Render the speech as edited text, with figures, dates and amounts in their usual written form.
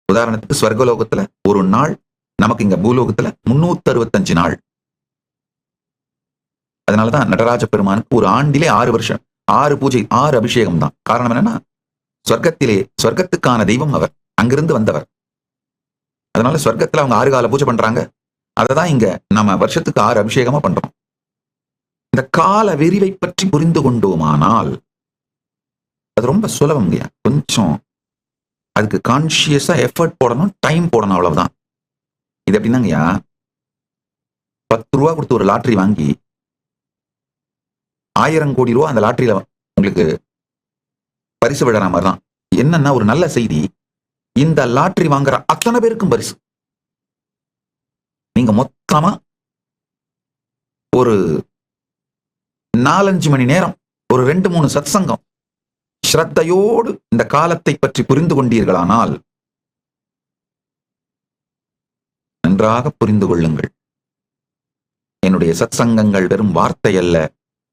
உதாரணத்துக்கு ஸ்வர்கலோகத்துல ஒரு நாள், நமக்கு இங்க பூலோகத்துல 365 நாள். அதனாலதான் நடராஜ பெருமானுக்கு ஒரு ஆண்டிலே 6 வருஷம், 6 பூஜை, 6 அபிஷேகம் தான். காரணம் என்னன்னா, சொர்க்கத்துக்கான தெய்வம் அவர், அங்கிருந்து வந்தவர். அதனால சொர்க்கத்துல அவங்க 6 கால பூஜை பண்றாங்க. அததான் இங்க நம்ம வருஷத்துக்கு 6 அபிஷேகமா பண்றோம். இந்த கால விரிவை பற்றி புரிந்து கொண்டோமானால் அது ரொம்ப சுலபம். கொஞ்சம் அதுக்கு கான்சியஸா எஃபர்ட் போடணும், டைம் போடணும், அவ்வளவுதான். இது எப்படின்னாங்கய்யா, 10 ரூபா கொடுத்து ஒரு லாட்டரி வாங்கி 1000 கோடி ரூபா அந்த லாட்டரியில உங்களுக்கு பரிசு விடுற மாதிரி தான். என்னன்னா, ஒரு நல்ல செய்தி, இந்த லாட்டரி வாங்குற அத்தனை பேருக்கும் பரிசு. நீங்க மொத்தமா ஒரு 4-5 மணி நேரம், ஒரு 2-3 சத்சங்கம் ஸ்ரத்தையோடு இந்த காலத்தை பற்றி புரிந்து கொண்டீர்களானால், நன்றாக புரிந்து கொள்ளுங்கள், என்னுடைய சத்சங்கங்கள் வெறும் வார்த்தை அல்ல,